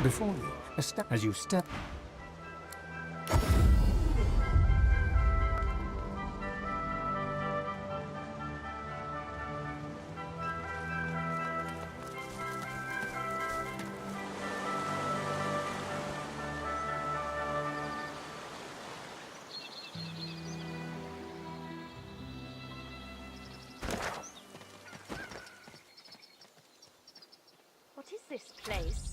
Before you, as you step. What is this place?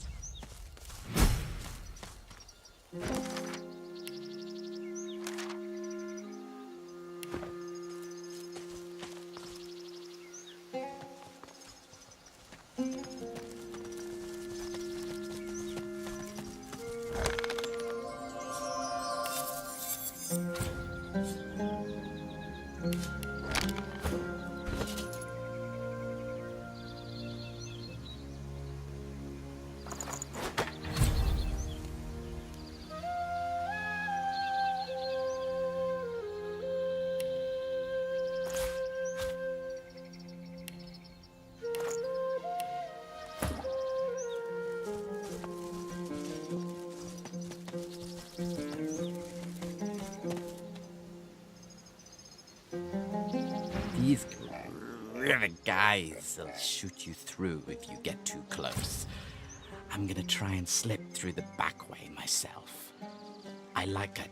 These river guys will shoot you through if you get too close. I'm gonna try and slip through the back way myself. I like a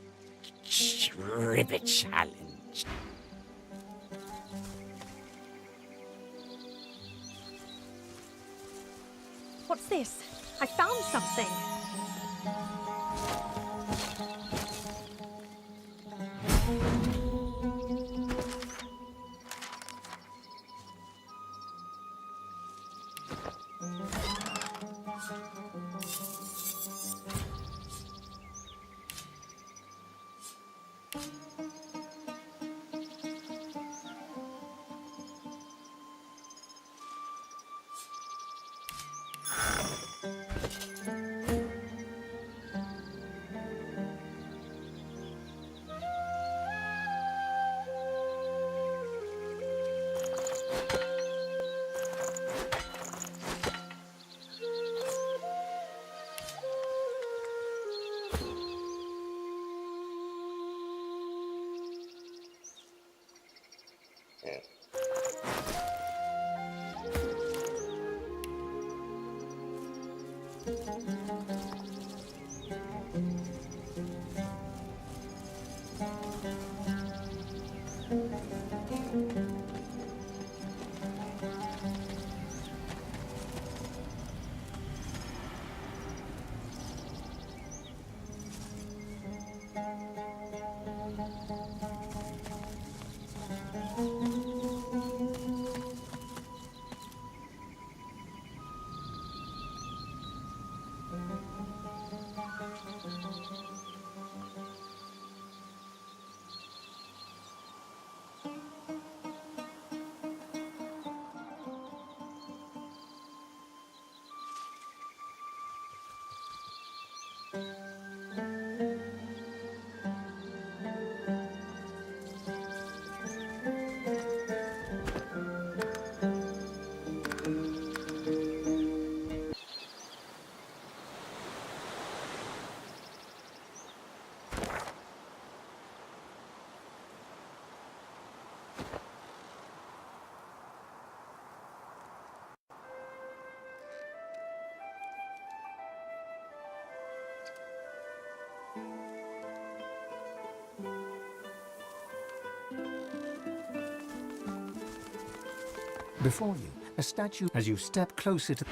river challenge. What's this? I found something. Before you, a statue. As you step closer to.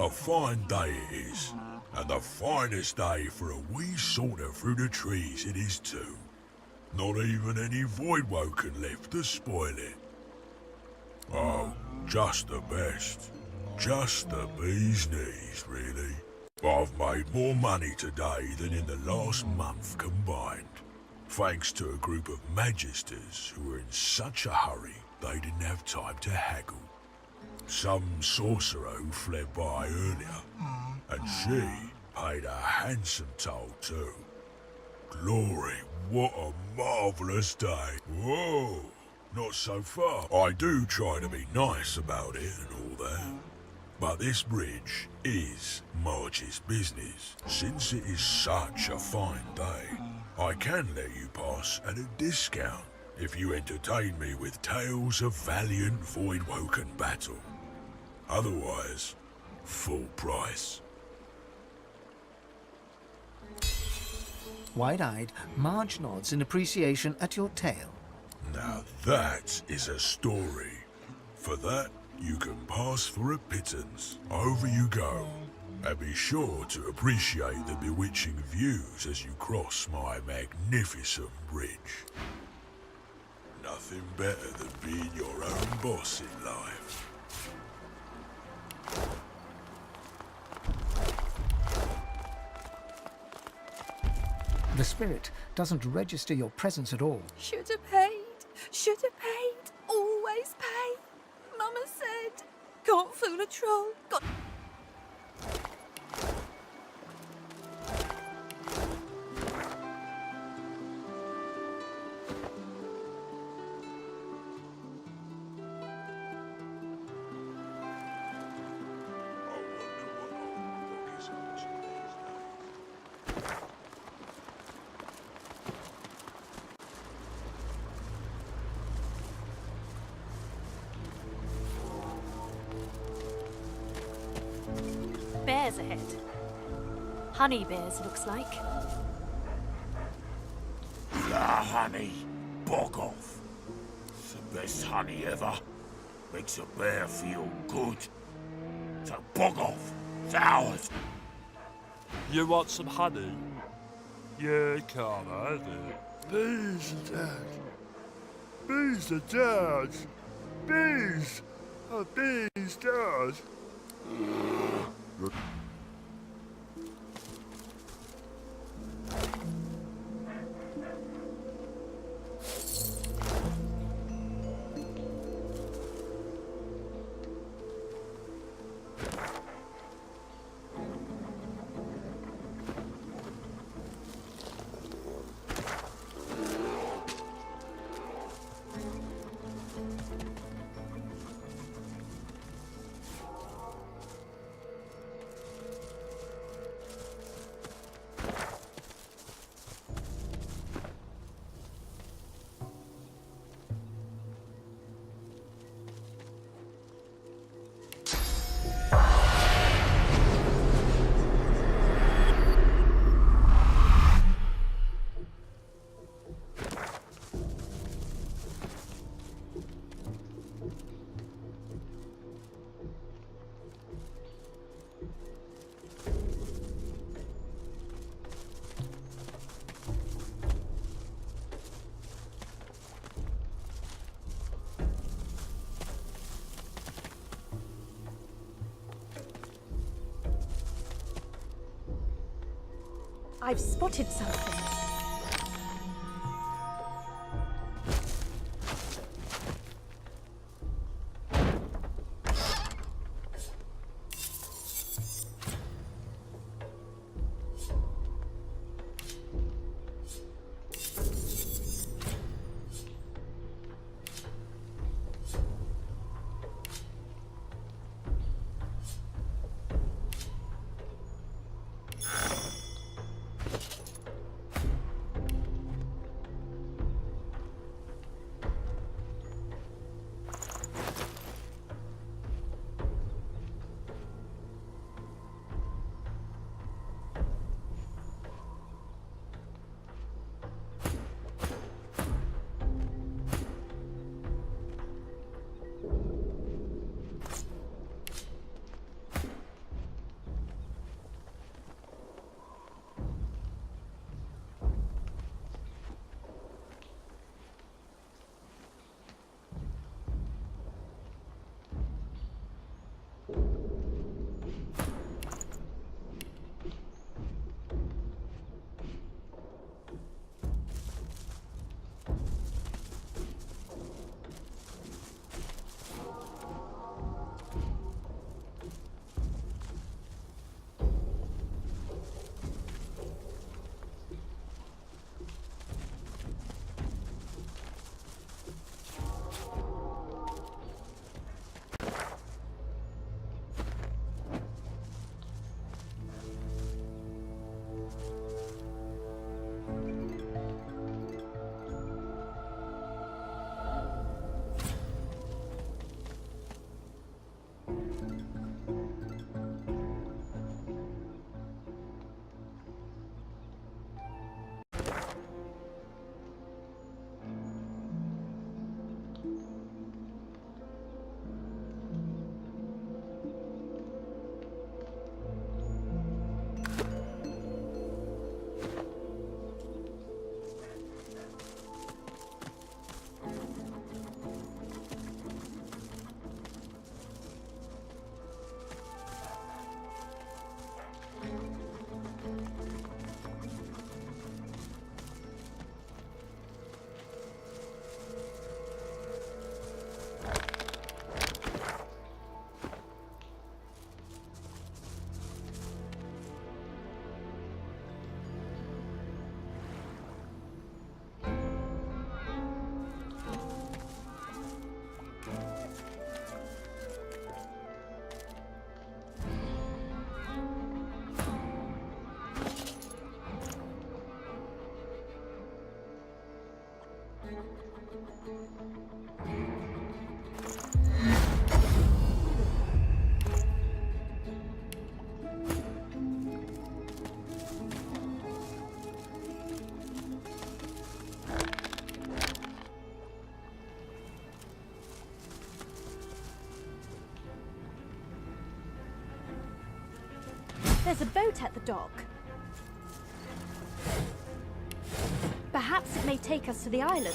a fine day it is. And the finest day for a wee saunter through the trees it is too. Not even any voidwoken left to spoil it. Oh, just the best. Just the bee's knees, really. I've made more money today than in the last month combined. Thanks to a group of magisters who were in such a hurry they didn't have time to haggle. Some sorcerer who fled by earlier, and she paid a handsome toll too. Glory, what a marvellous day. Whoa, not so far. I do try to be nice about it and all that. But this bridge is Marg's business. Since it is such a fine day, I can let you pass at a discount if you entertain me with tales of valiant voidwoken battle. Otherwise, full price. Wide-eyed, Marg nods in appreciation at your tale. Now that is a story. For that, you can pass for a pittance. Over you go. And be sure to appreciate the bewitching views as you cross my magnificent bridge. Nothing better than being your own boss in life. The spirit doesn't register your presence at all. Should have paid. Should have paid. Always pay. Mama said, can't fool a troll. Got... Bears ahead. Honeybears, looks like. The honey. Bog off. It's the best honey ever. Makes a bear feel good. So bog off. It's ours. You want some honey? You can't have it. Bees are dead. Bees are dead. Bees. Oh, bees dead. I've spotted something. There's a boat at the dock. Perhaps it may take us to the island.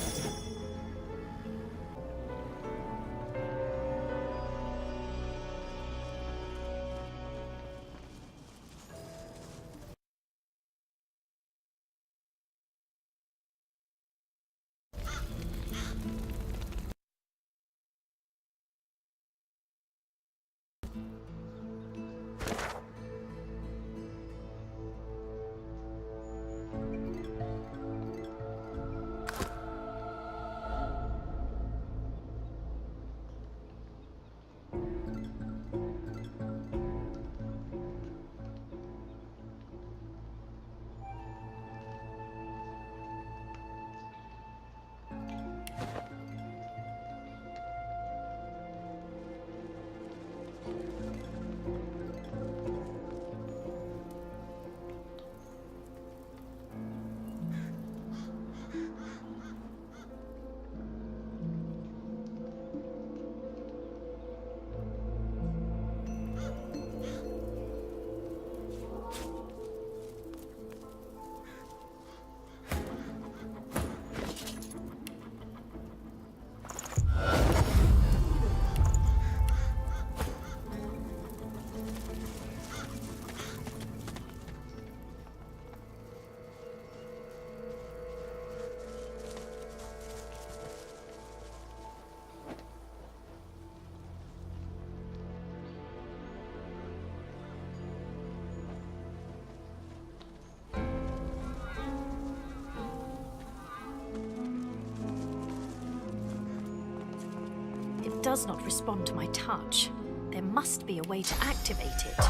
It does not respond to my touch. There must be a way to activate it.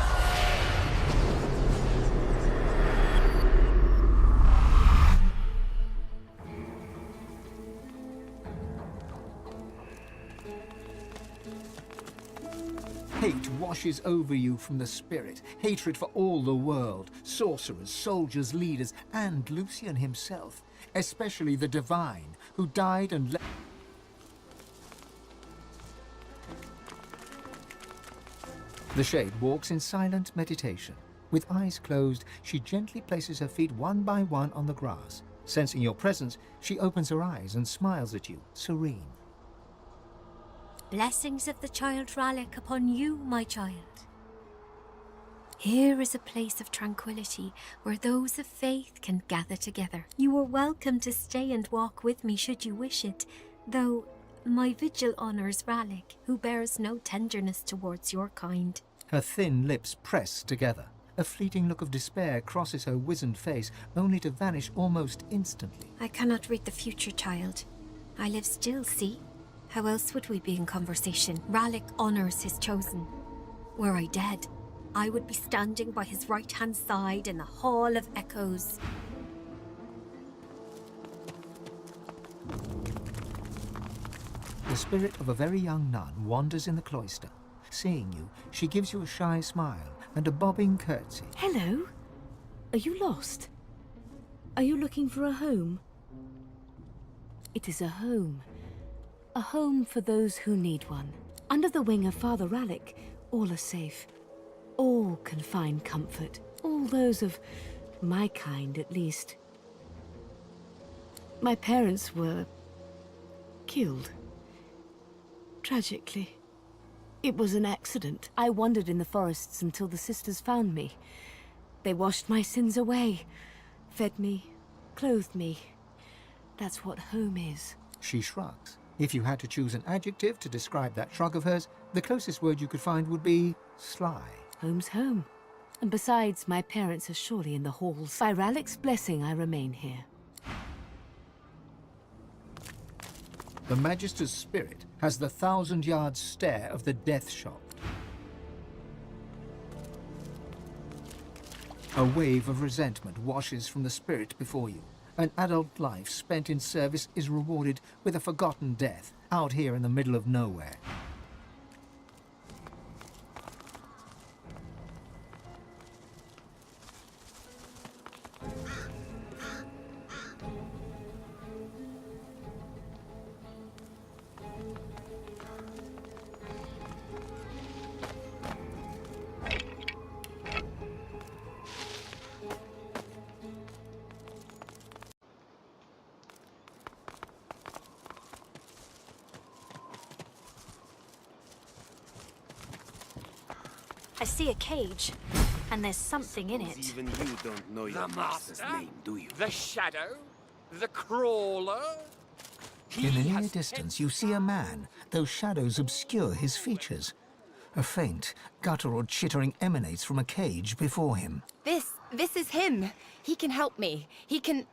Hate washes over you from the spirit. Hatred for all the world. Sorcerers, soldiers, leaders, and Lucian himself. Especially the Divine, who died and left. The Shade walks in silent meditation. With eyes closed, she gently places her feet one by one on the grass. Sensing your presence, she opens her eyes and smiles at you, serene. Blessings of the child Rallick upon you, my child. Here is a place of tranquility where those of faith can gather together. You are welcome to stay and walk with me should you wish it, though my vigil honours Rallick, who bears no tenderness towards your kind. Her thin lips press together. A fleeting look of despair crosses her wizened face, only to vanish almost instantly. I cannot read the future, child. I live still, see? How else would we be in conversation? Rallick honours his chosen. Were I dead, I would be standing by his right-hand side in the Hall of Echoes. The spirit of a very young nun wanders in the cloister. Seeing you, she gives you a shy smile and a bobbing curtsy. Hello? Are you lost? Are you looking for a home? It is a home. A home for those who need one. Under the wing of Father Rallick, all are safe. All can find comfort. All those of my kind, at least. My parents were killed. Tragically. It was an accident. I wandered in the forests until the sisters found me. They washed my sins away, fed me, clothed me. That's what home is. She shrugs. If you had to choose an adjective to describe that shrug of hers, the closest word you could find would be sly. Home's home. And besides, my parents are surely in the halls. By Rallick's blessing, I remain here. The Magister's spirit has the 1,000-yard stare of the death-shocked. A wave of resentment washes from the spirit before you. An adult life spent in service is rewarded with a forgotten death out here in the middle of nowhere. I see a cage, and there's something in it. Even you don't know your master's name, do you? The Shadow? The Crawler? In the near distance, you see a man, though shadows obscure his features. A faint, guttural chittering emanates from a cage before him. This is him. He can help me. He can...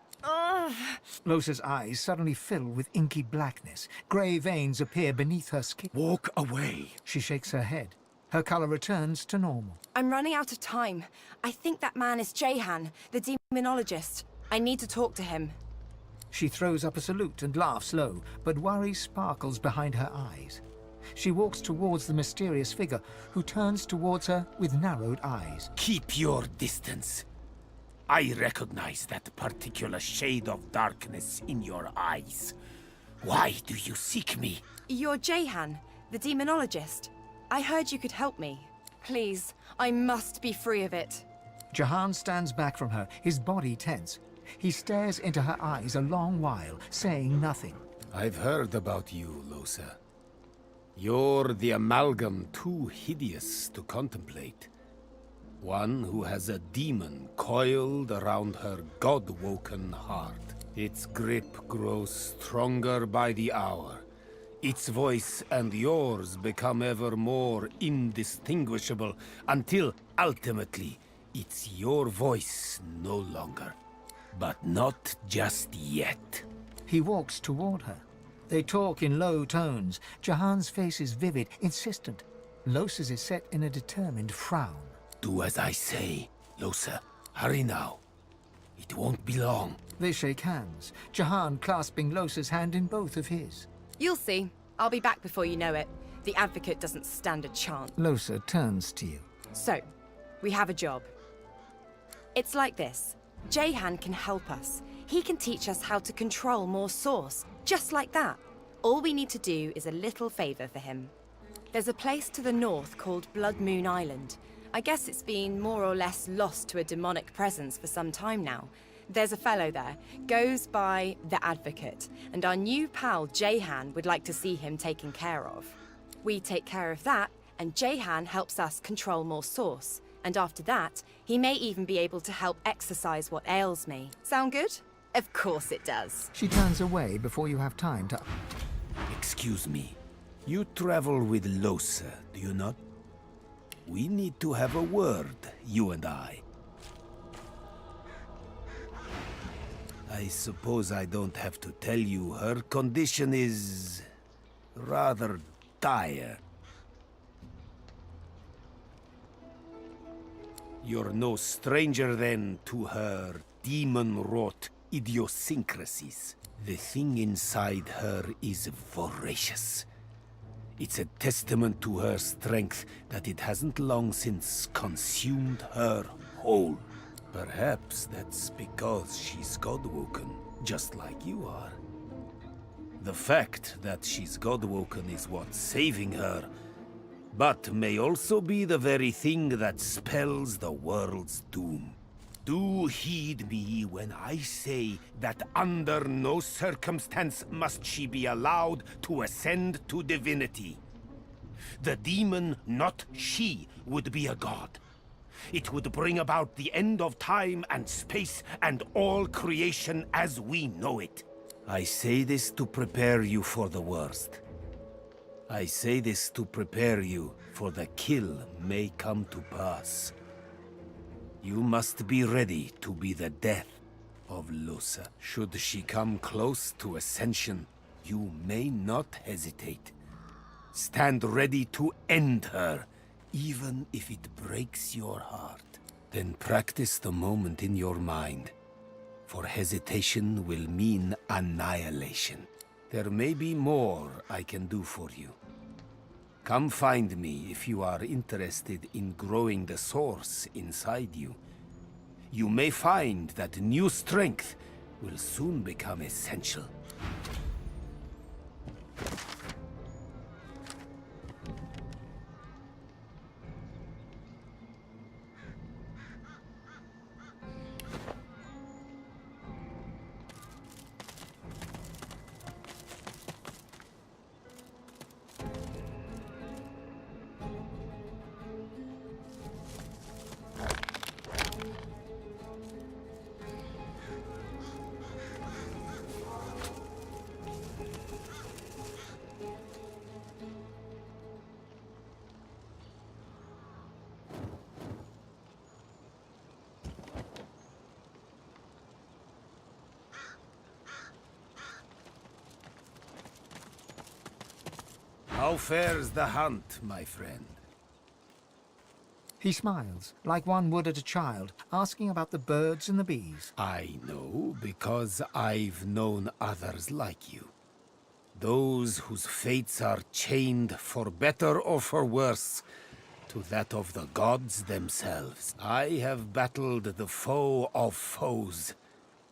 Lohse's eyes suddenly fill with inky blackness. Grey veins appear beneath her skin. Walk away. She shakes her head. Her color returns to normal. I'm running out of time. I think that man is Jahan, the demonologist. I need to talk to him. She throws up a salute and laughs low, but worry sparkles behind her eyes. She walks towards the mysterious figure, who turns towards her with narrowed eyes. Keep your distance. I recognize that particular shade of darkness in your eyes. Why do you seek me? You're Jahan, the demonologist. I heard you could help me. Please, I must be free of it. Jahan stands back from her, his body tense. He stares into her eyes a long while, saying nothing. I've heard about you, Lohse. You're the amalgam too hideous to contemplate. One who has a demon coiled around her god-woken heart. Its grip grows stronger by the hour. Its voice and yours become ever more indistinguishable until, ultimately, it's your voice no longer. But not just yet. He walks toward her. They talk in low tones. Jahan's face is vivid, insistent. Lohse's is set in a determined frown. Do as I say, Lohse. Hurry now. It won't be long. They shake hands, Jahan clasping Lohse's hand in both of his. You'll see. I'll be back before you know it. The Advocate doesn't stand a chance. Lohse turns to you. So, we have a job. It's like this. Jahan can help us. He can teach us how to control more source. Just like that. All we need to do is a little favor for him. There's a place to the north called Blood Moon Island. I guess it's been more or less lost to a demonic presence for some time now. There's a fellow there, goes by the Advocate, and our new pal Jahan would like to see him taken care of. We take care of that, and Jahan helps us control more source. And after that, he may even be able to help exorcise what ails me. Sound good? Of course it does. She turns away before you have time to... Excuse me. You travel with Lohse, do you not? We need to have a word, you and I. I suppose I don't have to tell you her condition is... rather dire. You're no stranger then to her demon-wrought idiosyncrasies. The thing inside her is voracious. It's a testament to her strength that it hasn't long since consumed her whole. Perhaps that's because she's God-woken, just like you are. The fact that she's God-woken is what's saving her, but may also be the very thing that spells the world's doom. Do heed me when I say that under no circumstance must she be allowed to ascend to divinity. The demon, not she, would be a god. It would bring about the end of time and space and all creation as we know it. I say this to prepare you for the worst. I say this to prepare you for the kill may come to pass. You must be ready to be the death of Lohse. Should she come close to ascension, you may not hesitate. Stand ready to end her, even if it breaks your heart. Then practice the moment in your mind. for hesitation will mean annihilation. There may be more I can do for you. Come find me if you are interested in growing the source inside you. You may find that new strength will soon become essential. How fares the hunt, my friend? He smiles, like one would at a child, asking about the birds and the bees. I know because I've known others like you. Those whose fates are chained, for better or for worse, to that of the gods themselves. I have battled the foe of foes,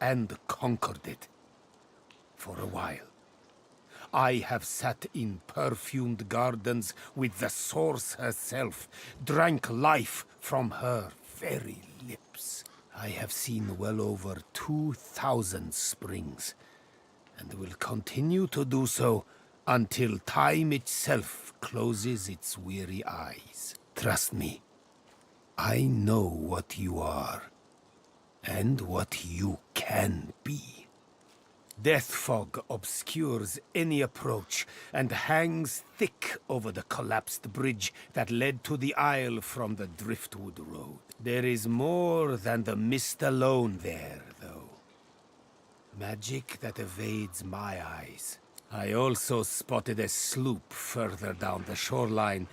and conquered it. For a while. I have sat in perfumed gardens with the source herself, drank life from her very lips. I have seen well over 2,000 springs, and will continue to do so until time itself closes its weary eyes. Trust me, I know what you are, and what you can be. Death fog obscures any approach and hangs thick over the collapsed bridge that led to the isle from the Driftwood road. There is more than the mist alone there, though. Magic that evades my eyes. I also spotted a sloop further down the shoreline.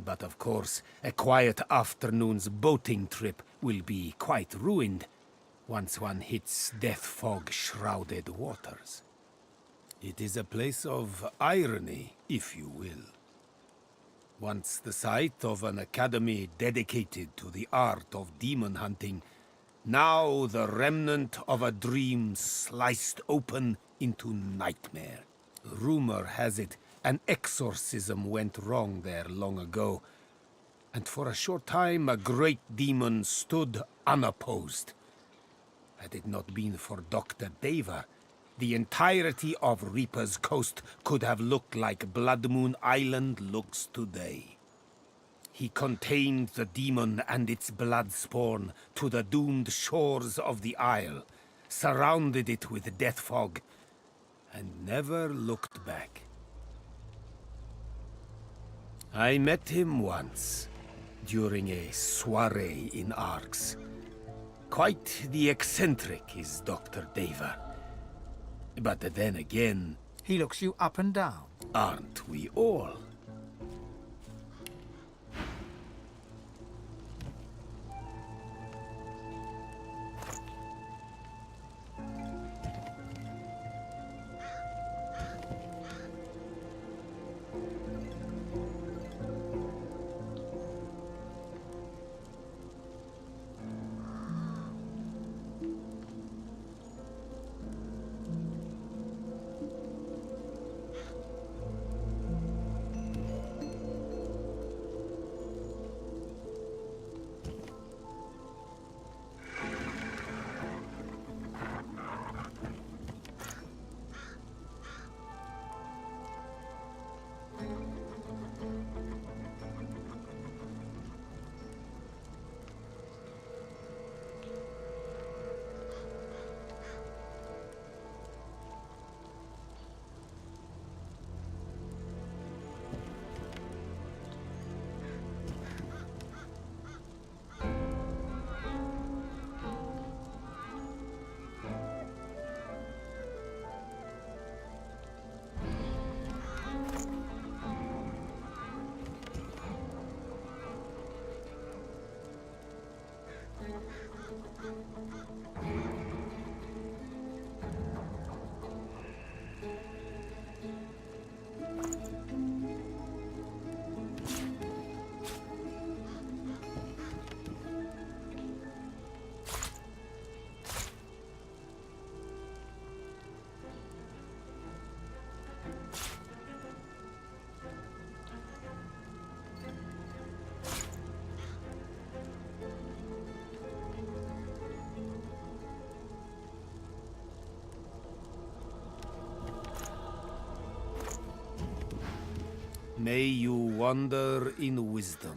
But of course, a quiet afternoon's boating trip will be quite ruined once one hits death fog-shrouded waters. It is a place of irony, if you will. Once the site of an academy dedicated to the art of demon hunting, now the remnant of a dream sliced open into nightmare. Rumor has it an exorcism went wrong there long ago, and for a short time a great demon stood unopposed. Had it not been for Dr. Deva, the entirety of Reaper's Coast could have looked like Blood Moon Island looks today. He contained the demon and its blood spawn to the doomed shores of the isle, surrounded it with death fog, and never looked back. I met him once, during a soirée in Arx. Quite the eccentric is Dr. Deva. But then again... He looks you up and down. Aren't we all? May you wander in wisdom.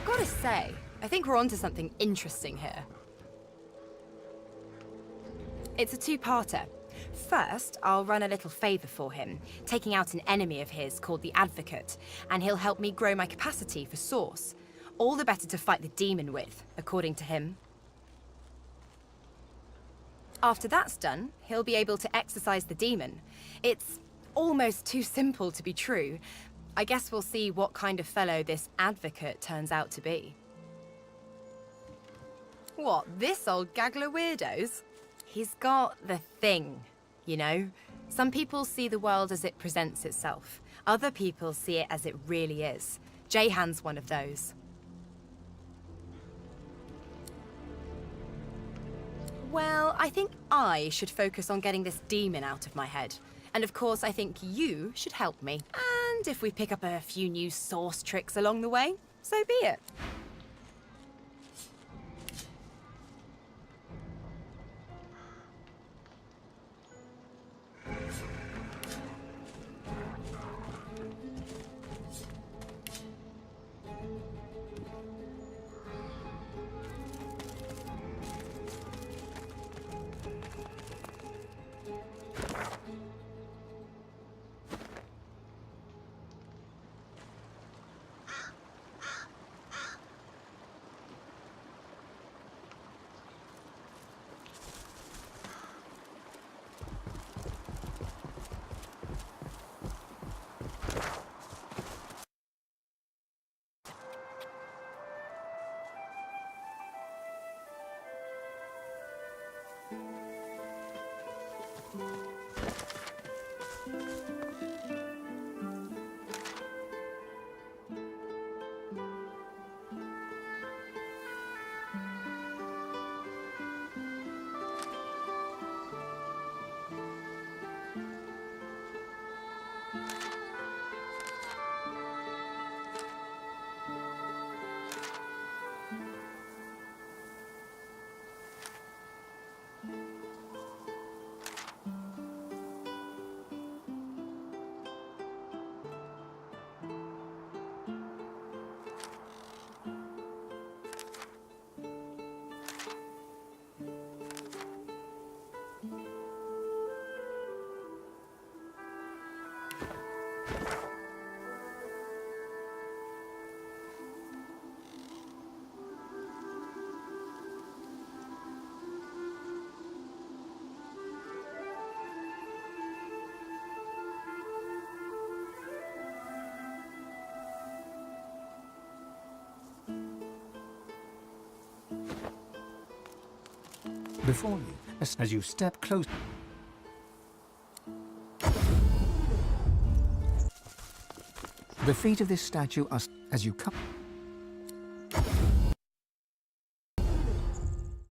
Gotta say, I think we're onto something interesting here. It's a two-parter. First, I'll run a little favor for him, taking out an enemy of his called the Advocate, and he'll help me grow my capacity for Source. All the better to fight the demon with, according to him. After that's done, he'll be able to exorcise the demon. It's almost too simple to be true. I guess we'll see what kind of fellow this Advocate turns out to be. What, this old gaggle of weirdos? He's got the thing, you know? Some people see the world as it presents itself. Other people see it as it really is. Jahan's one of those. Well, I think I should focus on getting this demon out of my head. And of course, I think you should help me. And if we pick up a few new Source tricks along the way, so be it. Before you, as you step close, the feet of this statue are as you come.